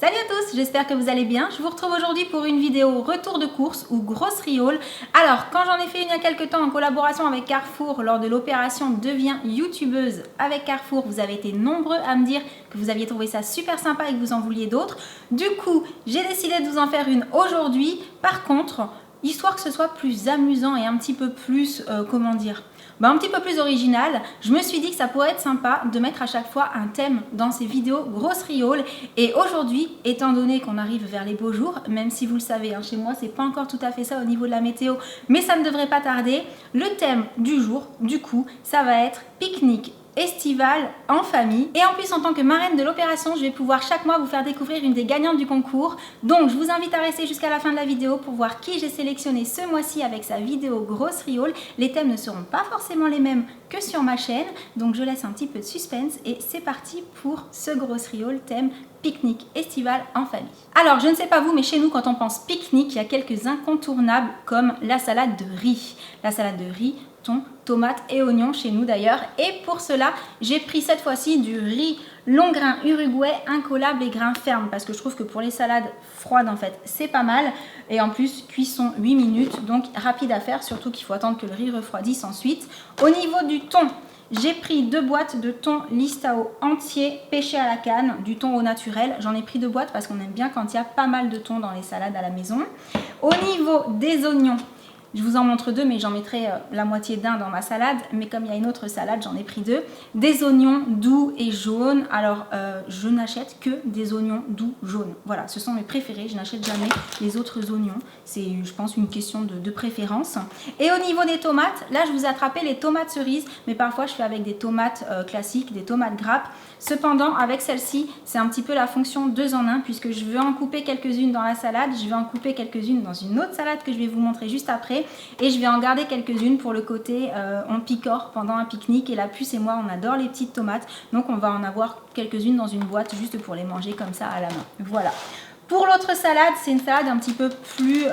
Salut à tous, j'espère que vous allez bien. Je vous retrouve aujourd'hui pour une vidéo retour de course ou grocery haul. Alors, quand j'en ai fait une il y a quelques temps en collaboration avec Carrefour lors de l'opération Deviens youtubeuse avec Carrefour, vous avez été nombreux à me dire que vous aviez trouvé ça super sympa et que vous en vouliez d'autres. Du coup, j'ai décidé de vous en faire une aujourd'hui. Par contre, histoire que ce soit plus amusant et un petit peu plus, un petit peu plus original, je me suis dit que ça pourrait être sympa de mettre à chaque fois un thème dans ces vidéos grocery haul. Et aujourd'hui, étant donné qu'on arrive vers les beaux jours, même si vous le savez, chez moi c'est pas encore tout à fait ça au niveau de la météo, mais ça ne devrait pas tarder, le thème du jour, du coup, ça va être pique-nique estivale en famille. Et en plus, en tant que marraine de l'opération, je vais pouvoir chaque mois vous faire découvrir une des gagnantes du concours. Donc je vous invite à rester jusqu'à la fin de la vidéo pour voir qui j'ai sélectionné ce mois-ci avec sa vidéo grocery haul. Les thèmes ne seront pas forcément les mêmes que sur ma chaîne, donc je laisse un petit peu de suspense et c'est parti pour ce grocery haul thème pique-nique estival en famille. Alors je ne sais pas vous, mais chez nous quand on pense pique-nique, il y a quelques incontournables comme la salade de riz. La salade de riz, thon, tomates et oignons chez nous d'ailleurs. Et pour cela, j'ai pris cette fois-ci du riz long grain uruguay incollable et grain ferme parce que je trouve que pour les salades froides en fait c'est pas mal. Et en plus cuisson 8 minutes, donc rapide à faire, surtout qu'il faut attendre que le riz refroidisse ensuite. Au niveau du thon, j'ai pris 2 boîtes de thon Listao entier pêché à la canne, du thon au naturel. J'en ai pris 2 boîtes parce qu'on aime bien quand il y a pas mal de thon dans les salades à la maison. Au niveau des oignons, je vous en montre 2, mais j'en mettrai la moitié d'un dans ma salade. Mais comme il y a une autre salade, j'en ai pris 2. Des oignons doux et jaunes. Alors, je n'achète que des oignons doux jaunes. Voilà, ce sont mes préférés. Je n'achète jamais les autres oignons. C'est, je pense, une question de préférence. Et au niveau des tomates, là, je vous ai attrapé les tomates cerises. Mais parfois, je fais avec des tomates classiques, des tomates grappes. Cependant, avec celle-ci, c'est un petit peu la fonction 2 en 1, puisque je vais en couper quelques-unes dans la salade. Je vais en couper quelques-unes dans une autre salade que je vais vous montrer juste après. Et je vais en garder quelques-unes pour le côté on picore pendant un pique-nique. Et la puce et moi, on adore les petites tomates. Donc, on va en avoir quelques-unes dans une boîte juste pour les manger comme ça à la main. Voilà. Pour l'autre salade, c'est une salade un petit peu plus,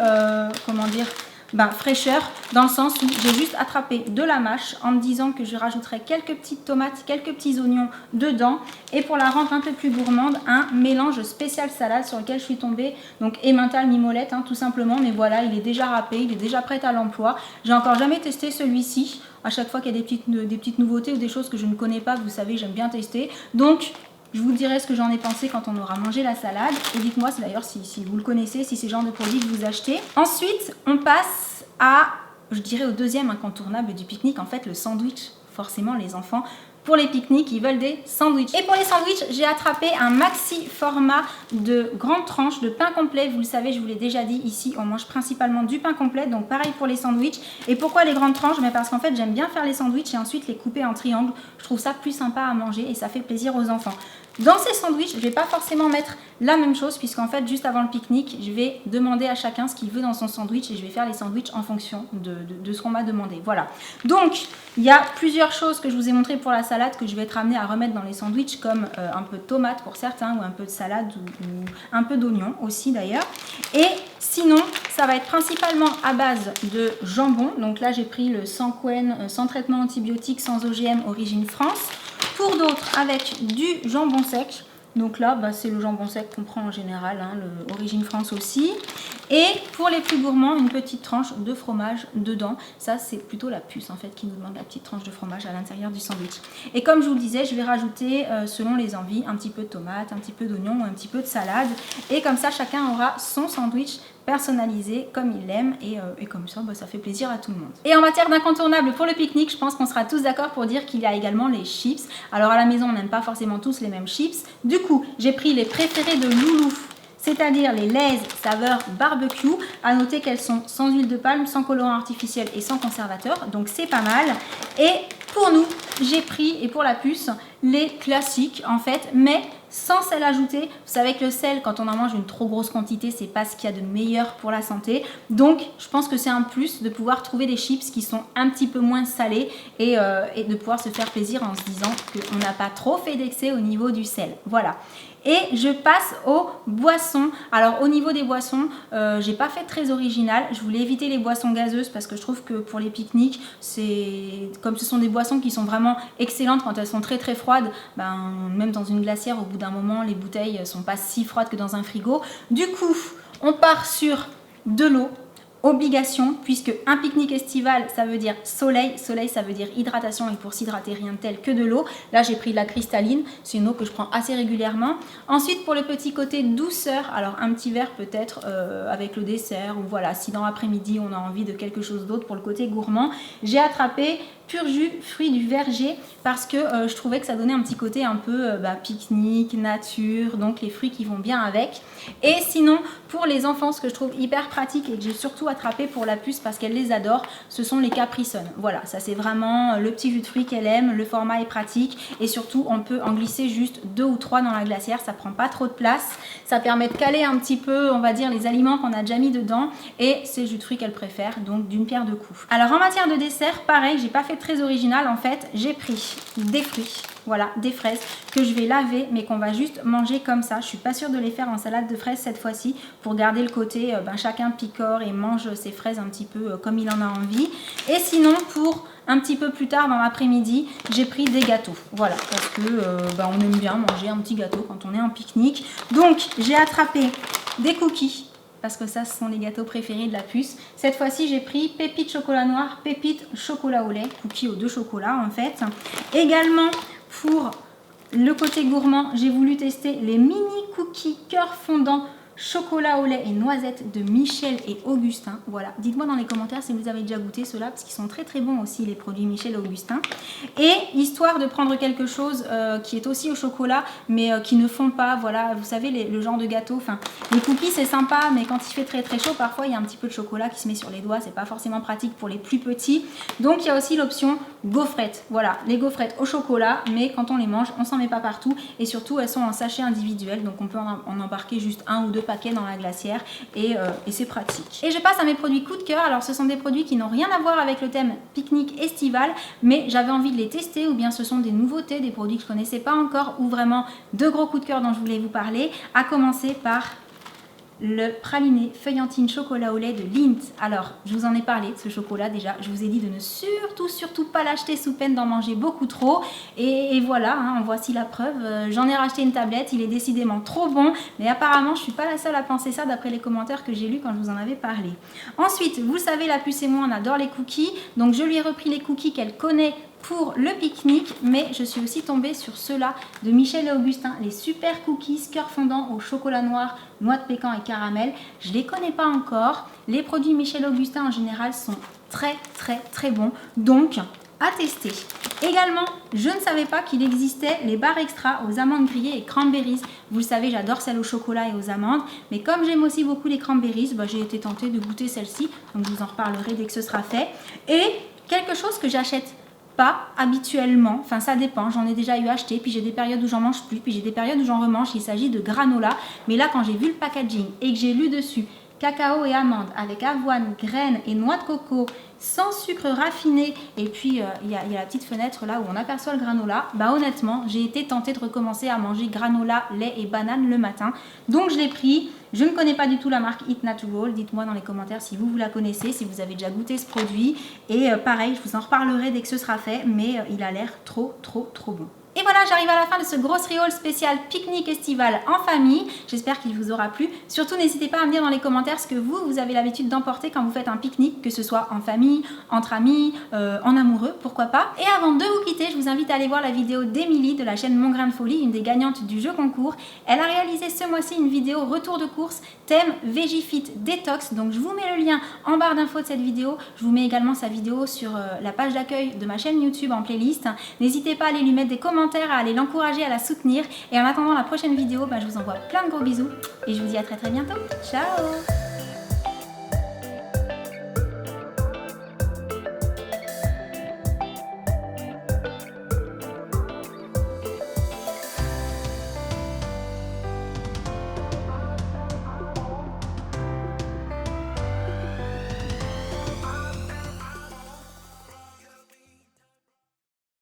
fraîcheur, dans le sens où j'ai juste attrapé de la mâche en me disant que je rajouterai quelques petites tomates, quelques petits oignons dedans. Et pour la rendre un peu plus gourmande, un mélange spécial salade sur lequel je suis tombée. Donc Emmental Mimolette, tout simplement. Mais voilà, il est déjà râpé, il est déjà prêt à l'emploi. J'ai encore jamais testé celui-ci. À chaque fois qu'il y a des petites nouveautés ou des choses que je ne connais pas, vous savez, j'aime bien tester. Donc je vous dirai ce que j'en ai pensé quand on aura mangé la salade. Et dites-moi d'ailleurs si vous le connaissez, si c'est le genre de produit que vous achetez. Ensuite, on passe à, je dirais, au deuxième incontournable du pique-nique, en fait, le sandwich. Forcément, les enfants, pour les pique-niques, ils veulent des sandwichs. Et pour les sandwichs, j'ai attrapé un maxi format de grandes tranches de pain complet. Vous le savez, je vous l'ai déjà dit, ici, on mange principalement du pain complet. Donc pareil pour les sandwichs. Et pourquoi les grandes tranches? Parce qu'en fait, j'aime bien faire les sandwichs et ensuite les couper en triangle. Je trouve ça plus sympa à manger et ça fait plaisir aux enfants. Dans ces sandwichs, je ne vais pas forcément mettre la même chose puisqu'en fait, juste avant le pique-nique, je vais demander à chacun ce qu'il veut dans son sandwich et je vais faire les sandwichs en fonction de ce qu'on m'a demandé. Voilà. Donc, il y a plusieurs choses que je vous ai montrées pour la salade que je vais être amenée à remettre dans les sandwichs comme un peu de tomate pour certains ou un peu de salade ou un peu d'oignon aussi d'ailleurs. Et sinon, ça va être principalement à base de jambon. Donc là, j'ai pris le sans Cohen, sans traitement antibiotique, sans OGM, origine France. Pour d'autres, avec du jambon sec. Donc là, c'est le jambon sec qu'on prend en général, le Origine France aussi. Et pour les plus gourmands, une petite tranche de fromage dedans. Ça, c'est plutôt la puce en fait qui nous demande la petite tranche de fromage à l'intérieur du sandwich. Et comme je vous le disais, je vais rajouter, selon les envies, un petit peu de tomate, un petit peu d'oignon, un petit peu de salade. Et comme ça, chacun aura son sandwich personnalisé comme il l'aime et comme ça, ça fait plaisir à tout le monde. Et en matière d'incontournable pour le pique-nique, je pense qu'on sera tous d'accord pour dire qu'il y a également les chips. Alors à la maison, on n'aime pas forcément tous les mêmes chips. Du coup, j'ai pris les préférés de Loulou, c'est-à-dire les Lay's saveur barbecue. À noter qu'elles sont sans huile de palme, sans colorant artificiel et sans conservateur, donc c'est pas mal. Et pour nous, j'ai pris, et pour la puce, les classiques en fait, mais sans sel ajouté. Vous savez que le sel, quand on en mange une trop grosse quantité, c'est pas ce qu'il y a de meilleur pour la santé. Donc, je pense que c'est un plus de pouvoir trouver des chips qui sont un petit peu moins salés et de pouvoir se faire plaisir en se disant qu'on n'a pas trop fait d'excès au niveau du sel. Voilà. Et je passe aux boissons. Alors au niveau des boissons, j'ai pas fait très original. Je voulais éviter les boissons gazeuses parce que je trouve que pour les pique-niques, comme ce sont des boissons qui sont vraiment excellentes quand elles sont très très froides, même dans une glacière, au bout d'un moment, les bouteilles sont pas si froides que dans un frigo. Du coup, on part sur de l'eau. Obligation, puisque un pique-nique estival, ça veut dire soleil. Soleil, ça veut dire hydratation, et pour s'hydrater, rien de tel que de l'eau. Là, j'ai pris de la cristalline, c'est une eau que je prends assez régulièrement. Ensuite, pour le petit côté douceur, alors un petit verre peut-être avec le dessert, ou voilà, si dans l'après-midi, on a envie de quelque chose d'autre pour le côté gourmand, j'ai attrapé Pur Jus fruits du verger parce que je trouvais que ça donnait un petit côté un peu pique-nique, nature, donc les fruits qui vont bien avec. Et sinon, pour les enfants, ce que je trouve hyper pratique et que j'ai surtout attrapé pour la puce parce qu'elle les adore, ce sont les Capri Sun. Voilà, ça c'est vraiment le petit jus de fruits qu'elle aime, le format est pratique et surtout on peut en glisser juste 2 ou 3 dans la glacière, ça prend pas trop de place, ça permet de caler un petit peu, on va dire, les aliments qu'on a déjà mis dedans et c'est le jus de fruits qu'elle préfère, donc d'une pierre deux coups. Alors en matière de dessert, pareil, j'ai pas fait très original en fait, j'ai pris des fruits, voilà, des fraises que je vais laver mais qu'on va juste manger comme ça. Je suis pas sûre de les faire en salade de fraises cette fois-ci pour garder le côté chacun picore et mange ses fraises un petit peu comme il en a envie. Et sinon pour un petit peu plus tard dans l'après-midi, j'ai pris des gâteaux. Voilà, parce que on aime bien manger un petit gâteau quand on est en pique-nique. Donc j'ai attrapé des cookies parce que ça, ce sont les gâteaux préférés de la puce. Cette fois-ci, j'ai pris pépites chocolat noir, pépites chocolat au lait, cookies aux 2 chocolats en fait. Également, pour le côté gourmand, j'ai voulu tester les mini cookies cœur fondant chocolat au lait et noisettes de Michel et Augustin. Voilà, dites-moi dans les commentaires si vous avez déjà goûté ceux-là parce qu'ils sont très très bons aussi, les produits Michel et Augustin. Et histoire de prendre quelque chose qui est aussi au chocolat mais qui ne fond pas, voilà, vous savez le genre de gâteau, enfin les cookies c'est sympa mais quand il fait très très chaud parfois il y a un petit peu de chocolat qui se met sur les doigts, c'est pas forcément pratique pour les plus petits. Donc il y a aussi l'option gaufrettes, voilà, les gaufrettes au chocolat mais quand on les mange on s'en met pas partout et surtout elles sont en sachet individuel donc on peut en embarquer juste 1 ou 2 paquets dans la glacière et c'est pratique. Et je passe à mes produits coup de cœur. Alors ce sont des produits qui n'ont rien à voir avec le thème pique-nique estival mais j'avais envie de les tester ou bien ce sont des nouveautés, des produits que je connaissais pas encore ou vraiment de gros coups de cœur dont je voulais vous parler, à commencer par le praliné feuillantine chocolat au lait de Lindt. Alors, je vous en ai parlé de ce chocolat déjà. Je vous ai dit de ne surtout pas l'acheter sous peine d'en manger beaucoup trop. Et voilà, hein, voici la preuve. J'en ai racheté une tablette. Il est décidément trop bon. Mais apparemment, je ne suis pas la seule à penser ça d'après les commentaires que j'ai lus quand je vous en avais parlé. Ensuite, vous le savez, la puce et moi, on adore les cookies. Donc, je lui ai repris les cookies qu'elle connaît pour le pique-nique, mais je suis aussi tombée sur ceux-là de Michel et Augustin, les super cookies cœur fondant au chocolat noir, noix de pécan et caramel. Je les connais pas encore. Les produits Michel et Augustin en général sont très bons, donc à tester. Également, je ne savais pas qu'il existait les barres extra aux amandes grillées et cranberries. Vous le savez, j'adore celles au chocolat et aux amandes, mais comme j'aime aussi beaucoup les cranberries, j'ai été tentée de goûter celle-ci, donc je vous en reparlerai dès que ce sera fait. Et quelque chose que j'achète pas habituellement, enfin ça dépend, j'en ai déjà eu acheté, puis j'ai des périodes où j'en mange plus, puis j'ai des périodes où j'en remange, il s'agit de granola, mais là quand j'ai vu le packaging et que j'ai lu dessus cacao et amandes avec avoine, graines et noix de coco sans sucre raffiné et puis il y a la petite fenêtre là où on aperçoit le granola, honnêtement j'ai été tentée de recommencer à manger granola, lait et banane le matin, donc je l'ai pris. Je ne connais pas du tout la marque Eat Natural, dites-moi dans les commentaires si vous la connaissez, si vous avez déjà goûté ce produit et pareil je vous en reparlerai dès que ce sera fait, mais il a l'air trop bon. Et voilà, j'arrive à la fin de ce grocery haul spécial pique-nique estival en famille. J'espère qu'il vous aura plu. Surtout, n'hésitez pas à me dire dans les commentaires ce que vous avez l'habitude d'emporter quand vous faites un pique-nique, que ce soit en famille, entre amis, en amoureux, pourquoi pas. Et avant de vous quitter, je vous invite à aller voir la vidéo d'Emilie de la chaîne Mon Grain de Folie, une des gagnantes du jeu concours. Elle a réalisé ce mois-ci une vidéo retour de course thème Vegifit Detox. Donc je vous mets le lien en barre d'infos de cette vidéo. Je vous mets également sa vidéo sur la page d'accueil de ma chaîne YouTube en playlist. N'hésitez pas à aller lui mettre des commentaires, à aller l'encourager, à la soutenir. Et en attendant la prochaine vidéo, je vous envoie plein de gros bisous et je vous dis à très bientôt. Ciao!